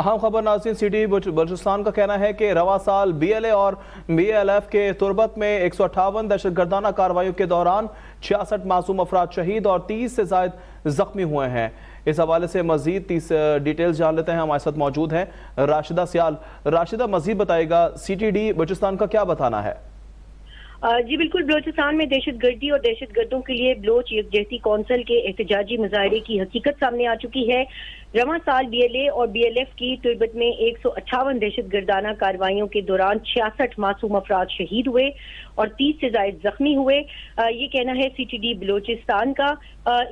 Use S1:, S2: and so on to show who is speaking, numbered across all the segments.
S1: अहम खबर नाज़रीन, सिटी बलूचिस्तान का कहना है कि रवा साल BLA और BLF के तुरबत में 158 दहशतगर्दाना कार्रवाइयों के दौरान 66 मासूम अफराद शहीद और 30 से ज़ायद जख्मी हुए हैं। इस हवाले से मजीद 30 डिटेल्स जान लेते हैं। हमारे साथ मौजूद हैं राशिदा सियाल। राशिदा, मजीद बताएगा CTD बलूचिस्तान का क्या बताना है?
S2: जी बिल्कुल, बलूचिस्तान में दहशतगर्दी और दहशतगर्दों के लिए बलोच यकजहती कौंसिल के एहतजाजी मुजाहरे की हकीकत सामने आ चुकी है। रवां साल BLA और BLF की तुरबत में 158 दहशतगर्दाना कार्रवाइयों के दौरान 66 मासूम अफराद शहीद हुए और 30 से ज्यादा जख्मी हुए। ये कहना है CTD बलूचिस्तान का।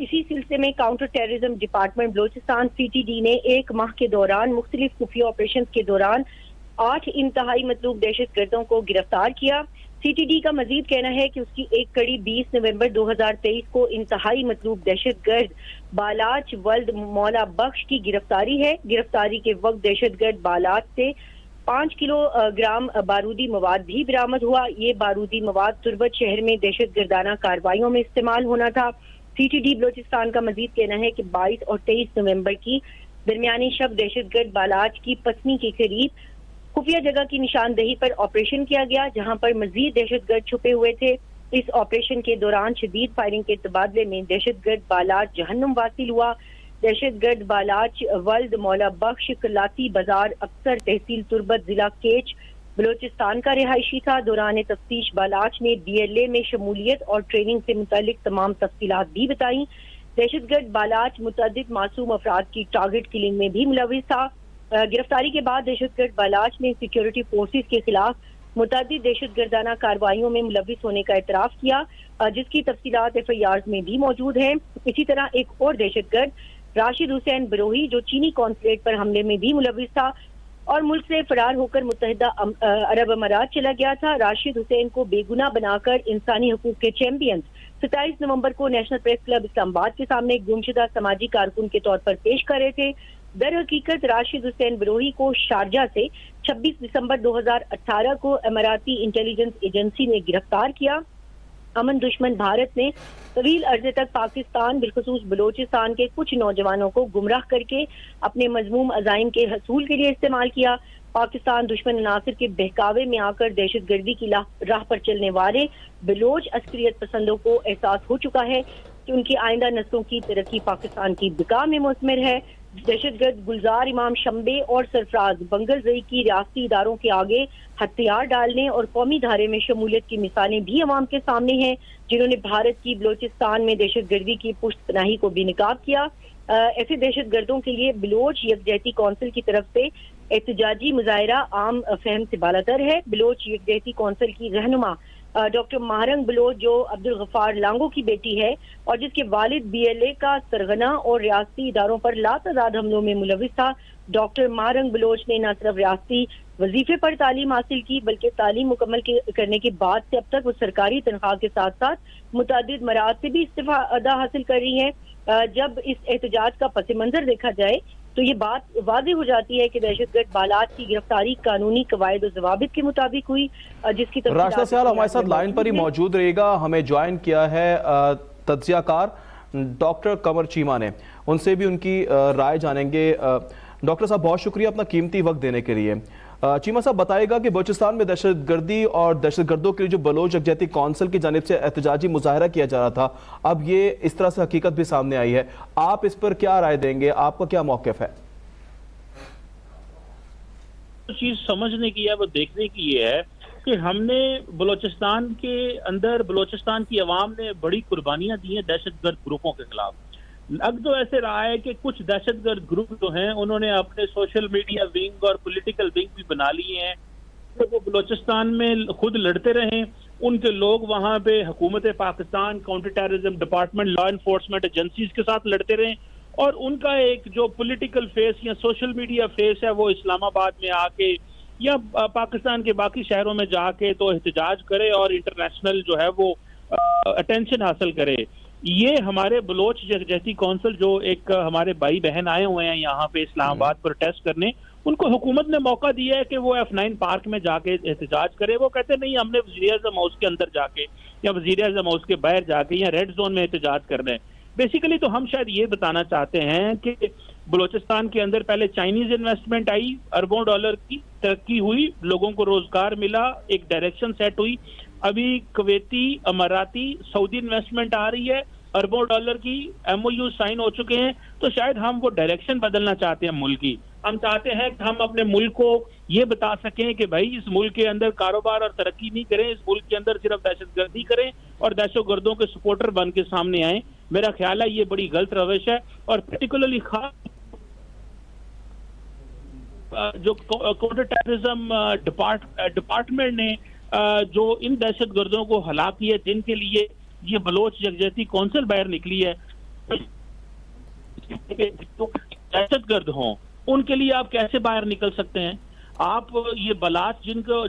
S2: इसी सिलसिले में counter terrorism department Balochistan CTD ने एक माह के दौरान मुख्तलिफ खुफिया ऑपरेशन के दौरान 8 इंतहाई मतलूब दहशतगर्दों को गिरफ्तार किया। CTD का मजीद कहना है कि उसकी एक कड़ी 20 नवंबर 2023 को इंतहाई मतलूब दहशतगर्द बालाच वल्द मौला बख्श की गिरफ्तारी है। गिरफ्तारी के वक्त दहशतगर्द बालाच से 5 किलोग्राम बारूदी मवाद भी बरामद हुआ। ये बारूदी मवाद तुरबत शहर में दहशतगर्दाना कार्रवाइयों में इस्तेमाल होना था। CTD बलूचिस्तान का मजीद कहना है कि 22 और 23 नवंबर की दरमियानी शब दहशतगर्द बालाच की पसनी के करीब खुफिया जगह की निशानदेही पर ऑपरेशन किया गया, जहां पर मजीद दहशतगर्द छुपे हुए थे। इस ऑपरेशन के दौरान शदीद फायरिंग के तबादले में दहशतगर्द बालाच जहन्नुम वासिल हुआ। दहशतगर्द बालाच वल्द मौला बख्श कलाती बाजार अक्सर तहसील तुरबत जिला केच बलूचिस्तान का रिहायशी था। दौरान तफ्तीश बालाच ने BLA में शमूलियत और ट्रेनिंग से मुतालिक तमाम तफसीलात भी बताई। दहशतगर्द बालाच मुतअद्दिद मासूम अफराद की टारगेट किलिंग में भी मुलविस था। गिरफ्तारी के बाद दहशतगर्द बालाच ने सिक्योरिटी फोर्सेस के खिलाफ मुतअद्दिद दहशतगर्दाना कार्रवाइयों में मुलविस होने का एतराफ किया, जिसकी तफसीलात FIRs में भी मौजूद हैं। इसी तरह एक और दहशतगर्द राशिद हुसैन बरोही, जो चीनी कॉन्सुलेट पर हमले में भी मुलविस था और मुल्क से फरार होकर मुत्तहिदा अरब अमारात चला गया था। राशिद हुसैन को बेगुनाह बनाकर इंसानी हकूक के चैंपियंस 27 नवंबर को नेशनल प्रेस क्लब इस्लामाबाद के सामने गुमशुदा समाजी कारकुन के तौर पर पेश कर रहे थे। दर हकीकत राशिद हुसैन बरोही को शारजा से 26 दिसंबर 2018 को अमाराती इंटेलिजेंस एजेंसी ने गिरफ्तार किया। अमन दुश्मन भारत ने तवील अरसे तक पाकिस्तान बिलखुसूस बलूचिस्तान के कुछ नौजवानों को गुमराह करके अपने मजमूम अज़ाइम के हसूल के लिए इस्तेमाल किया। पाकिस्तान दुश्मन अनासर के बहकावे में आकर दहशतगर्दी की राह पर चलने वाले बलोच अस्करियत पसंदों को एहसास हो चुका है कि उनकी आइंदा नस्लों की तरक्की पाकिस्तान की बिका में मुस्मिर है। दहशतगर्द गुलजार इमाम शंबे और सरफराज बंगरजई की रियासती इदारों के आगे हथियार डालने और कौमी धारे में शमूलियत की मिसालें भी अवाम के सामने हैं, जिन्होंने भारत की बलूचिस्तान में दहशतगर्दी की पुष्टपनाही को बेनकाब किया। ऐसे दहशतगर्दों के लिए बलोच यकजहती कौंसिल की तरफ से एहतजाजी मुजाहरा आम फहम से बालातर है। बलोच यकजहती कौंसिल की रहनुमा डॉक्टर महारंग बलोच, जो अब्दुल गफ्फार लांगो की बेटी है और जिसके वालिद BLA का सरगना और रियासती इदारों पर लातादाद हमलों में मुलविस था, डॉक्टर महारंग बलोच ने न सिर्फ रियासती वजीफे पर तालीम हासिल की, बल्कि तालीम मुकम्मल करने के बाद से अब तक वो सरकारी तनख्वाह के साथ साथ मुतादिद मराद से भी इस्तिफादा हासिल कर रही है। जब इस एहतजाज का पस मंजर देखा जाए तो ये बात वाज़ेह हो जाती है कि दहशतगर्द बालाच की गिरफ्तारी कानूनी कवायद और ज़वाबित के मुताबिक हुई, जिसकी
S1: राशिदा सियाल हमारे साथ लाइन पर ही मौजूद रहेगा। हमें ज्वाइन किया है तज्ज़ियाकार डॉक्टर कमर चीमा ने, उनसे भी उनकी राय जानेंगे। डॉक्टर साहब, बहुत शुक्रिया अपना कीमती वक्त देने के लिए। चीमा साहब, बताएगा कि बलूचिस्तान में दहशतगर्दी और दहशतगर्दों के लिए जो बलोच यकजहती कौंसिल की जानिब से एहतजाजी मुजाहरा किया जा रहा था, अब ये इस तरह से हकीकत भी सामने आई है, आप इस पर क्या राय देंगे? आपका क्या मौक़िफ़ है?
S3: चीज समझने की है, वो देखने की ये है कि हमने बलूचिस्तान के अंदर बलूचिस्तान की आवाम ने बड़ी कुर्बानियां दी हैं दहशतगर्द ग्रुपों के खिलाफ। अब तो ऐसे रहा है कि कुछ दहशतगर्द ग्रुप जो हैं उन्होंने अपने सोशल मीडिया विंग और पॉलिटिकल विंग भी बना लिए हैं, तो वो बलूचिस्तान में खुद लड़ते रहे। उनके लोग वहां पे हुकूमत Pakistan, counter terrorism department, law enforcement agencies के साथ लड़ते रहे और उनका एक जो पॉलिटिकल फेस या सोशल मीडिया फेस है वो इस्लामाबाद में आके या पाकिस्तान के बाकी शहरों में जाके तो एहतजाज करे और इंटरनेशनल जो है वो अटेंशन हासिल करे। ये हमारे बलोच यकजहती कौंसिल जो एक हमारे भाई बहन आए हुए हैं यहाँ पे इस्लामाबाद प्रोटेस्ट करने, उनको हुकूमत ने मौका दिया है कि वो F9 पार्क में जाके एहतजाज करे। वो कहते नहीं, हमने वज़ीर-ए-आज़म हाउस के अंदर जाके या वज़ीर-ए-आज़म हाउस के बाहर जाके या रेड जोन में एहतजाज करना है। बेसिकली तो हम शायद ये बताना चाहते हैं कि बलूचिस्तान के अंदर पहले चाइनीज इन्वेस्टमेंट आई, अरबों डॉलर की तरक्की हुई, लोगों को रोजगार मिला, एक डायरेक्शन सेट हुई। अभी कुवैती, अमाराती, सऊदी इन्वेस्टमेंट आ रही है, अरबों डॉलर की MOU साइन हो चुके हैं। तो शायद हम वो डायरेक्शन बदलना चाहते हैं मुल्क की। हम चाहते हैं कि हम अपने मुल्क को ये बता सकें कि भाई इस मुल्क के अंदर कारोबार और तरक्की नहीं करें, इस मुल्क के अंदर सिर्फ दहशतगर्दी करें और दहशतगर्दों के सपोर्टर बन के सामने आए। मेरा ख्याल है ये बड़ी गलत रविश है। और पर्टिकुलरली खास जो काउंटर टेररिज्म डिपार्टमेंट ने जो इन दहशतगर्दों को हलाक किया, जिनके लिए ये बलोच यकजहती कौंसिल बाहर निकली है, दहशतगर्द हों उनके लिए आप कैसे बाहर निकल सकते हैं? आप ये बलाच जिनको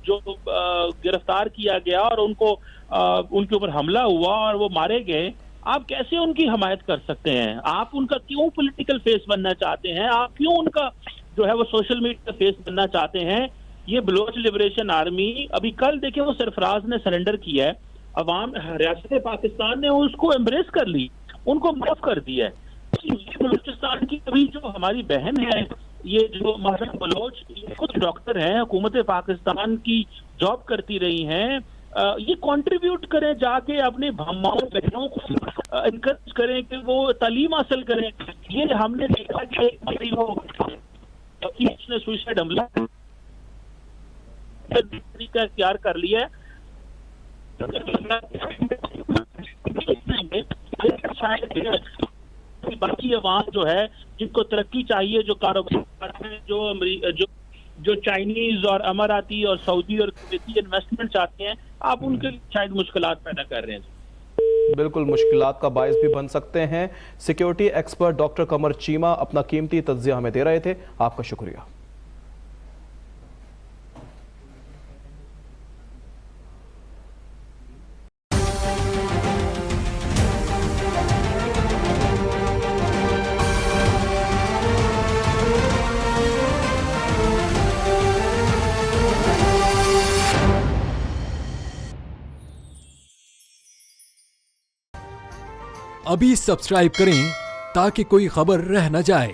S3: जो गिरफ्तार किया गया और उनके ऊपर हमला हुआ और वो मारे गए, आप कैसे उनकी हमायत कर सकते हैं? आप उनका क्यों पॉलिटिकल फेस बनना चाहते हैं? आप क्यों उनका जो है वो सोशल मीडिया फेस बनना चाहते हैं? ये बलोच लिबरेशन आर्मी, अभी कल देखें वो सरफराज ने सरेंडर किया है, अवाम रियासत पाकिस्तान ने उसको एम्ब्रेस कर ली, उनको माफ कर दिया है। बलूचिस्तान की अभी जो हमारी बहन है, ये जो महरम बलोच, ये खुद डॉक्टर हैं, हुकूमत पाकिस्तान की जॉब करती रही हैं, ये कंट्रीब्यूट करें, जाके अपने माओ बहनों को इनकरेज करें कि वो तालीम हासिल करें। ये हमने देखा कि उसने सुसाइड हमला तरीका इख्तियार कर लिया है। बाकी अवाम जो है, जिनको तरक्की चाहिए, जो कारोबार है, जो चाइनीज और अमाराती और सऊदी और कुवैती इन्वेस्टमेंट चाहते हैं, आप उनके शायद मुश्किलात पैदा कर रहे हैं।
S1: बिल्कुल मुश्किलात का बायस भी बन सकते हैं। सिक्योरिटी एक्सपर्ट डॉक्टर कमर चीमा अपना कीमती तज्जिया हमें दे रहे थे, आपका शुक्रिया।
S4: अभी सब्सक्राइब करें ताकि कोई खबर रह न जाए।